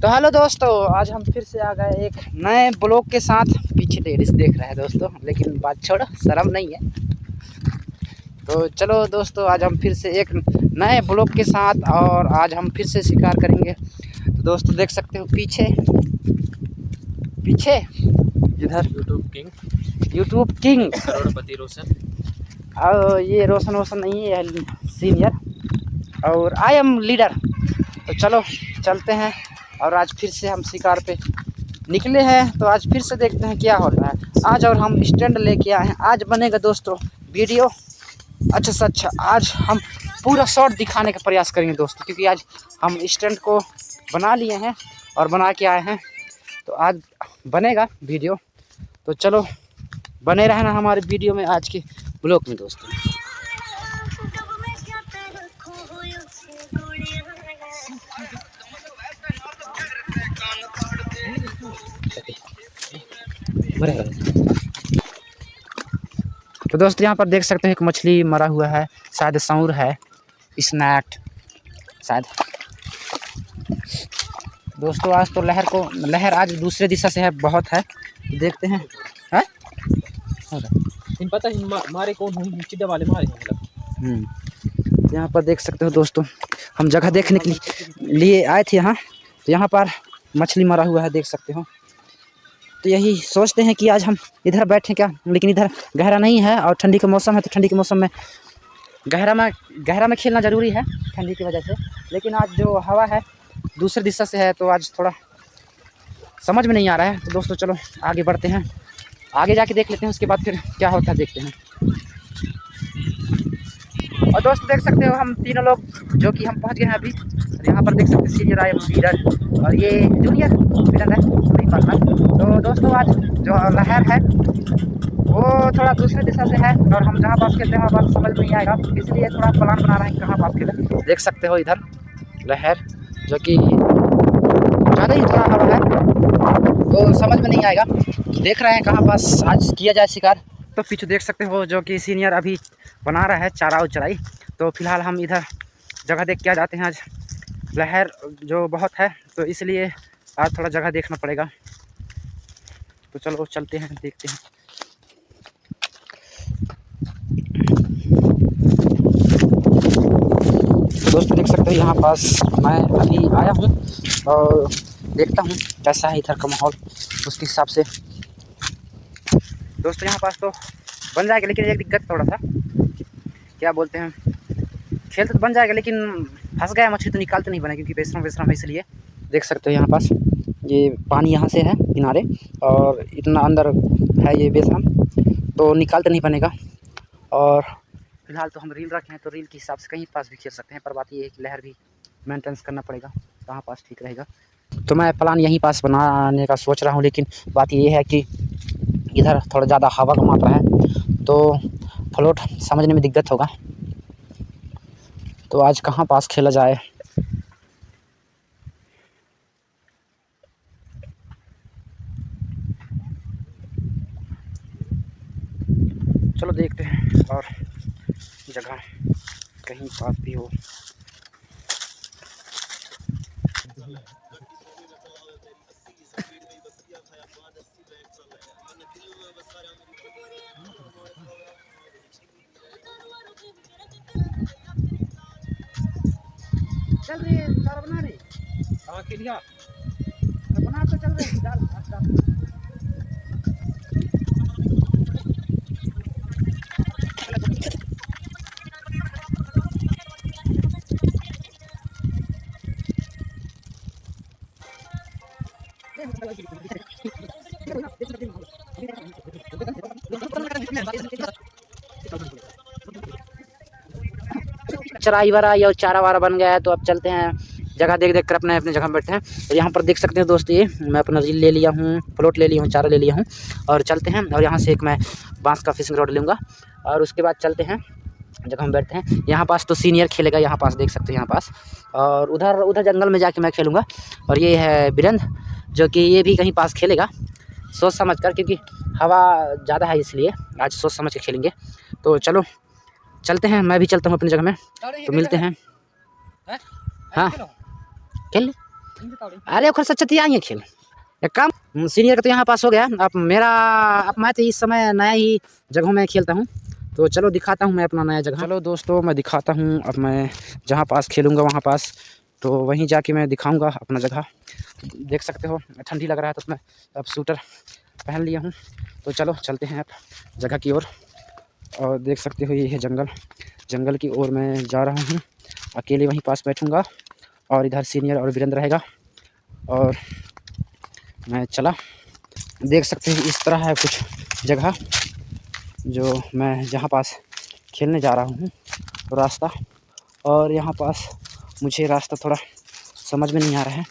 तो हेलो दोस्तों, आज हम फिर से आ गए एक नए ब्लॉग के साथ। पीछे लेडीज देख रहे हैं दोस्तों, लेकिन बात छोड़ो, शर्म नहीं है। तो चलो दोस्तों, आज हम फिर से एक नए ब्लॉग के साथ और आज हम फिर से शिकार करेंगे। तो दोस्तों देख सकते हो पीछे पीछे इधर यूट्यूब किंग करोड़पति रोशन। और ये रोशन वोशन नहीं है, सीनियर, और आई एम लीडर। तो चलो चलते हैं और आज फिर से हम शिकार पे निकले हैं। तो आज फिर से देखते हैं क्या हो रहा है आज। और हम स्टैंड लेके आए हैं, आज बनेगा दोस्तों वीडियो अच्छा से अच्छा। आज हम पूरा शॉट दिखाने का प्रयास करेंगे दोस्तों, क्योंकि आज हम स्टैंड को बना लिए हैं और बना के आए हैं। तो आज बनेगा वीडियो, तो चलो बने रहना हमारे वीडियो में, आज के ब्लॉग में दोस्तों। तो दोस्तों यहाँ पर देख सकते हैं एक मछली मरा हुआ है, शायद सौर है, स्नैट शायद। दोस्तों आज तो लहर आज दूसरे दिशा से है, बहुत है, देखते हैं। है इन पता ही मारे कौन हूँ, चिड्डा वाले मारे मतलब। यहाँ पर देख सकते हो दोस्तों, हम जगह देखने के लिए आए थे यहाँ। तो यहाँ पर मछली मरा हुआ है, देख सकते हो। तो यही सोचते हैं कि आज हम इधर बैठें क्या, लेकिन इधर गहरा नहीं है और ठंडी का मौसम है। तो ठंडी के मौसम में गहरा में खेलना ज़रूरी है ठंडी की वजह से। लेकिन आज जो हवा है दूसरे दिशा से है, तो आज थोड़ा समझ में नहीं आ रहा है। तो दोस्तों चलो आगे बढ़ते हैं, आगे जाके देख लेते हैं, उसके बाद फिर क्या होता है देखते हैं। और दोस्तों देख सकते हो हम तीनों लोग जो कि हम पहुंच गए हैं अभी। यहाँ पर देख सकते हैं सीनियर आए लीडर और ये जूनियर लीडर है, नहीं पता। तो दोस्तों आज जो लहर है वो थोड़ा दूसरे दिशा से है और हम जहाँ पास खेलते हैं वहाँ पास समझ नहीं आएगा, इसलिए थोड़ा प्लान बना रहे हैं कहाँ पास खेलें। देख सकते हो इधर लहर जो कि ज़्यादा ही थोड़ा हवा है, तो समझ में नहीं आएगा। देख रहे हैं कहाँ पास आज किया जाए शिकार। तो पीछे देख सकते हो जो कि सीनियर अभी बना रहा है चारा उचराई। तो फिलहाल हम इधर जगह देख के आ जाते हैं। आज लहर जो बहुत है, तो इसलिए आज थोड़ा जगह देखना पड़ेगा। तो चलो चलते हैं, देखते हैं। दोस्तों देख सकते हो यहाँ पास मैं अभी आया हूँ और देखता हूँ कैसा है इधर का माहौल, उसके हिसाब से। दोस्तों यहाँ पास तो बन जाएगा, लेकिन एक दिक्कत थोड़ा सा, क्या बोलते हैं, खेल तो बन जाएगा लेकिन फंस गया मछली तो निकालते नहीं बने, क्योंकि बेशरम है। इसलिए देख सकते हो यहाँ पास ये पानी यहाँ से है किनारे और इतना अंदर है ये बेशरम, तो निकालते नहीं बनेगा। और फिलहाल तो हम रील रखे हैं, तो रील के हिसाब से कहीं पास भी खेल सकते हैं। पर बात ये है कि लहर भी मेंटेनेंस करना पड़ेगा, कहाँ पास ठीक रहेगा। तो मैं प्लान यहीं पास बनाने का सोच रहा हूँ, लेकिन बात ये है कि इधर थोड़ा ज़्यादा हवा का मात्रा है, तो फ्लोट समझने में दिक्कत होगा। तो आज कहाँ पास खेला जाए। चलो देखते हैं और जगह कहीं पास भी हो। चल रही है चारा बना रही, हाँ किलिया बना तो चल रही है। चराई वराई और चारा वारा बन गया है, तो अब चलते हैं जगह देख देख कर अपने अपने जगह में बैठते हैं। और यहाँ पर देख सकते हैं दोस्त, ये मैं अपना रील ले लिया हूँ, फ्लोट ले लिया हूँ, चारा ले लिया हूँ और चलते हैं। और यहाँ से एक मैं बांस का फिशिंग रॉड लूँगा और उसके बाद चलते हैं जगह हम बैठते हैं। यहाँ पास तो सीनियर खेलेगा, यहाँ पास देख सकते हैं यहाँ पास, और उधर उधर जंगल में जाके मैं खेलूँगा। और ये है वीरेंद्र जो कि ये भी कहीं पास खेलेगा, सोच समझ कर, क्योंकि हवा ज़्यादा है इसलिए आज सोच समझ के खेलेंगे। तो चलो चलते हैं, मैं भी चलता हूँ अपनी जगह में, तो मिलते हैं। हाँ खेल अरे खर सच्चती आई है खेल एक काम सीनियर का तो यहाँ पास हो गया। अब मेरा अब मैं तो इस समय नया ही जगहों में खेलता हूँ, तो चलो दिखाता हूँ मैं अपना नया जगह। चलो दोस्तों मैं दिखाता हूँ अब मैं जहाँ पास खेलूँगा वहाँ पास, तो वहीं जाके मैं दिखाऊँगा अपना जगह। देख सकते हो ठंडी लग रहा है तो मैं अब स्वेटर पहन लिया हूँ। तो चलो चलते हैं अब जगह की ओर। और देख सकते हो ये है जंगल, जंगल की ओर मैं जा रहा हूँ। अकेले वहीं पास बैठूँगा और इधर सीनियर और वीरेंद्र रहेगा और मैं चला। देख सकते हैं इस तरह है कुछ जगह जो मैं जहाँ पास खेलने जा रहा हूँ रास्ता। और यहाँ पास मुझे रास्ता थोड़ा समझ में नहीं आ रहा है,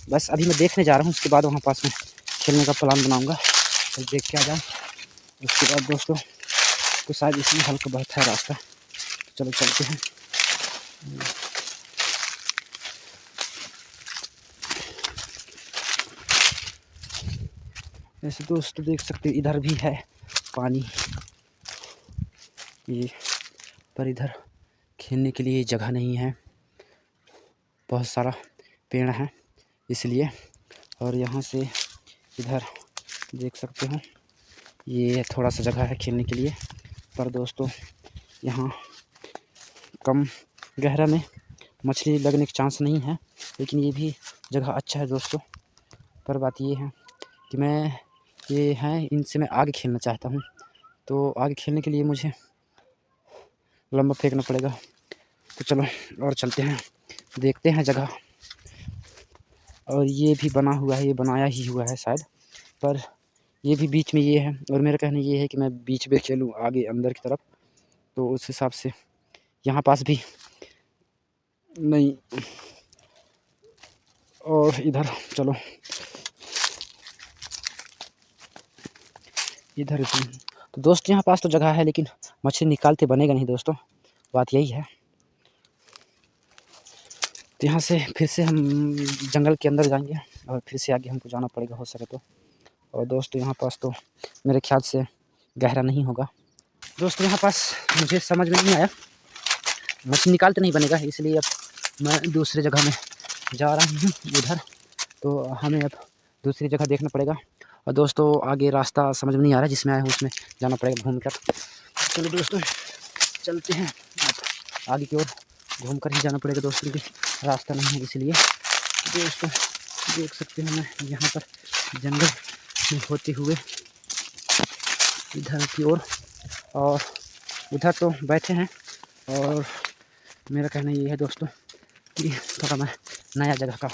बस अभी मैं देखने जा रहा हूँ, उसके बाद वहाँ पास मैं खेलने का प्लान बनाऊँगा तो देख के आ जाऊँ। उसके बाद दोस्तों तो शायद इसमें हल्का बहुत है रास्ता, चलो चलते हैं। ऐसे दोस्तों देख सकते हो इधर भी है पानी, ये पर इधर खेलने के लिए जगह नहीं है, बहुत सारा पेड़ है इसलिए। और यहाँ से इधर देख सकते हो ये थोड़ा सा जगह है खेलने के लिए, पर दोस्तों यहाँ कम गहरा में मछली लगने के चांस नहीं है, लेकिन ये भी जगह अच्छा है दोस्तों। पर बात ये है कि मैं ये है इनसे मैं आगे खेलना चाहता हूँ, तो आगे खेलने के लिए मुझे लंबा फेंकना पड़ेगा। तो चलो और चलते हैं, देखते हैं जगह। और ये भी बना हुआ है, ये बनाया ही हुआ है शायद, पर ये भी बीच में ये है। और मेरा कहना ये है कि मैं बीच में खेलूँ आगे अंदर की तरफ, तो उस हिसाब से यहाँ पास भी नहीं। और इधर चलो इधर भी तो दोस्त यहाँ पास तो जगह है, लेकिन मछली निकालते बनेगा नहीं दोस्तों, बात यही है। तो यहाँ से फिर से हम जंगल के अंदर जाएंगे और फिर से आगे हमको जाना पड़ेगा हो सके तो। और दोस्तों यहाँ पास तो मेरे ख्याल से गहरा नहीं होगा दोस्तों, यहाँ पास मुझे समझ में नहीं आया, मछली निकालते नहीं बनेगा, इसलिए अब मैं दूसरी जगह में जा रहा हूँ उधर। तो हमें अब दूसरी जगह देखना पड़ेगा। और दोस्तों आगे रास्ता समझ में नहीं आ रहा, जिसमें आया हूँ उसमें जाना पड़ेगा घूम कर। चलो दोस्तों चलते हैं, अब आगे की ओर घूम कर ही जाना पड़ेगा दोस्तों, क्योंकि रास्ता नहीं है इसलिए। दोस्तों देख सकते हैं मैं यहाँ पर जंगल में होते हुए इधर की ओर, और उधर तो बैठे हैं। और मेरा कहना ये है दोस्तों कि थोड़ा मैं नया जगह का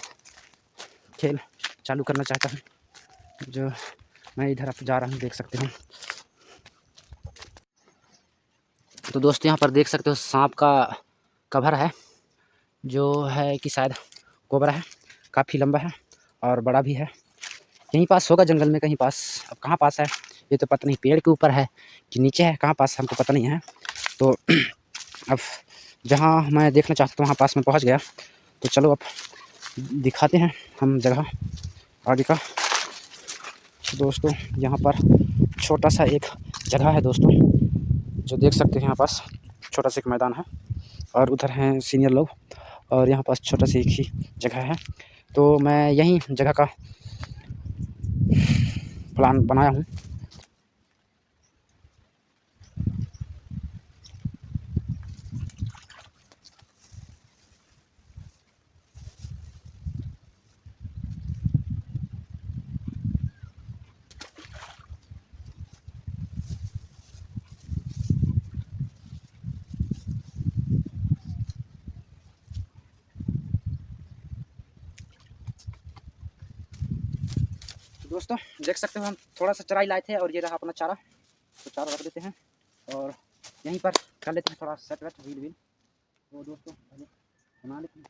खेल चालू करना चाहता हूँ, जो मैं इधर अब जा रहा हूँ, देख सकते हैं। तो दोस्तों यहाँ पर देख सकते हो सांप का कवर है, जो है कि शायद कोबरा है, काफ़ी लंबा है और बड़ा भी है। यहीं पास होगा जंगल में कहीं पास, अब कहाँ पास है ये तो पता नहीं, पेड़ के ऊपर है कि नीचे है, कहाँ पास हमको पता नहीं है। तो अब जहाँ मैं देखना चाहता था वहाँ पास में पहुँच गया, तो चलो अब दिखाते हैं हम जगह आगे का। दोस्तों यहाँ पर छोटा सा एक जगह है दोस्तों, जो देख सकते हैं यहाँ पास छोटा सा एक मैदान है और उधर हैं सीनियर लोग, और यहाँ पास छोटा सा एक ही जगह है। तो मैं यहीं जगह का प्लान बनाया हूँ। दोस्तों देख सकते हो हम थोड़ा सा चराई लाए थे और ये रहा अपना चारा, तो चारा रख देते हैं और यहीं पर कर लेते हैं थोड़ा सेट वेट व्हील व्हील। तो दोस्तों पहले बना लेते हैं।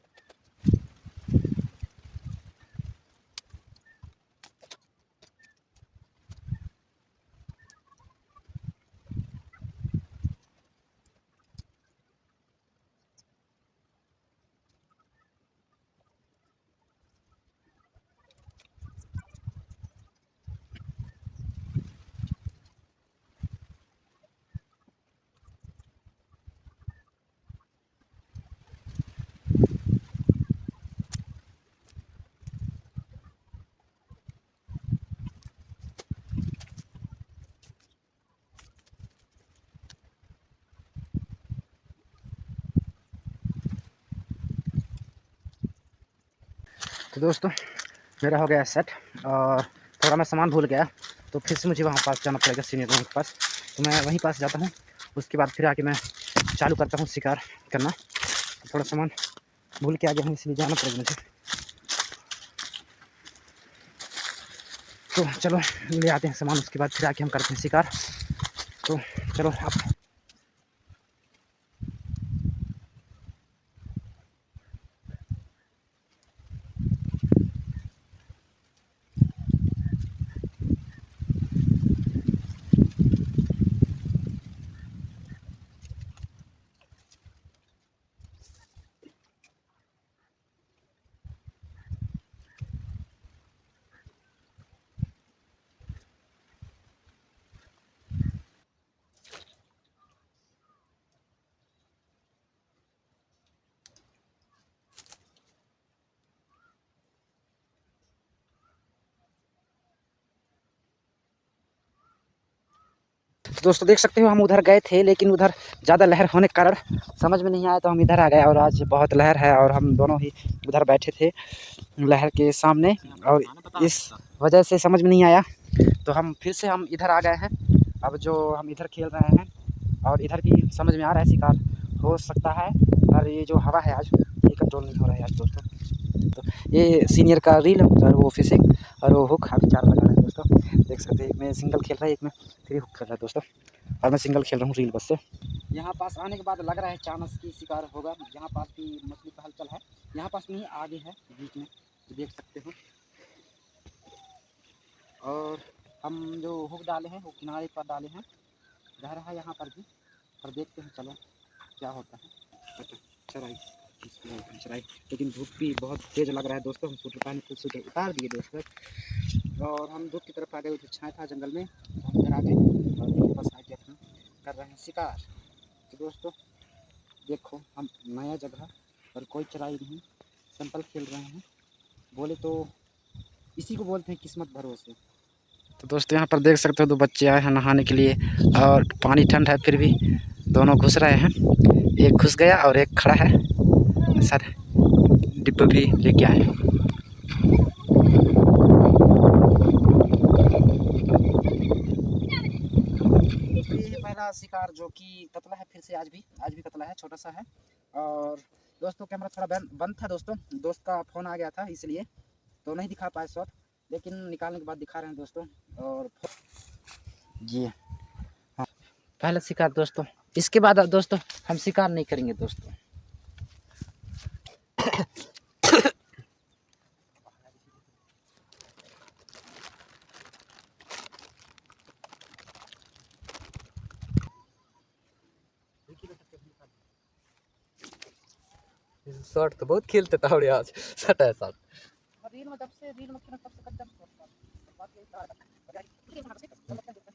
तो दोस्तों मेरा हो गया सेट और थोड़ा मैं सामान भूल गया, तो फिर से मुझे वहाँ पास जाना पड़ेगा सीनियर लोगों के पास। तो मैं वहीं पास जाता हूँ, उसके बाद फिर आके मैं चालू करता हूँ शिकार करना। तो थोड़ा सामान भूल के आ गया हूँ, इसलिए जाना पड़ेगा मुझे। तो चलो ले आते हैं सामान, उसके बाद फिर आके हम करते हैं शिकार। तो चलो आप दोस्तों देख सकते हो हम उधर गए थे, लेकिन उधर ज़्यादा लहर होने के कारण समझ में नहीं आया, तो हम इधर आ गए। और आज बहुत लहर है और हम दोनों ही उधर बैठे थे लहर के सामने, और इस वजह से समझ में नहीं आया। तो हम फिर से हम इधर आ गए हैं। अब जो हम इधर खेल रहे हैं और इधर भी समझ में आ रहा है शिकार हो सकता है। और ये जो हवा है आज, ये कंट्रोल नहीं हो रहा है आज दोस्तों। तो ये सीनियर का रील और वो फिशिंग और वो हुक अभी 4 लगा रहे हैं दोस्तों। देख सकते हैं, एक में सिंगल खेल रहा है, एक में 3 हुक खेल रहा है दोस्तों, और मैं सिंगल खेल रहा हूँ रील बस से। यहाँ पास आने के बाद लग रहा है चांस की शिकार होगा। यहाँ पास भी मछली का हलचल है, यहाँ पास नहीं आगे है बीच में, तो देख सकते हो। और हम जो हुक डाले हैं वो किनारे पर डाले हैं, रह रहा है यहाँ पर भी, और देखते हैं चलो क्या होता है। चराई चराई, लेकिन धूप भी बहुत तेज़ लग रहा है दोस्तों। हम सूट उतार दिए दोस्तों, और हम धूप की तरफ आ गए। उधर छाया था जंगल में, हम इधर आ गए और बस आके अपना कर रहे हैं शिकार। तो दोस्तों देखो, हम नया जगह और कोई चराई नहीं, सिंपल खेल रहे हैं। बोले तो इसी को बोलते हैं किस्मत भरोसे। तो दोस्तों यहाँ पर देख सकते हो 2 बच्चे आए हैं नहाने के लिए, और पानी ठंड है फिर भी दोनों घुस रहे हैं। एक घुस गया और एक खड़ा है, सर डिब्बे भी लेके आए हैं। ये पहला शिकार जो कि कतला है, फिर से आज भी कतला है, छोटा सा है। और दोस्तों कैमरा थोड़ा बंद था दोस्तों, दोस्त का फ़ोन आ गया था इसलिए तो नहीं दिखा पाए शॉट, लेकिन निकालने के बाद दिखा रहे हैं दोस्तों। और जी हाँ, पहला शिकार दोस्तों। इसके बाद दोस्तों हम शिकार नहीं करेंगे दोस्तों। शॉट तो बहुत खेलते थे आज, शॉट है शॉट। रील में जब से तब से कच्चा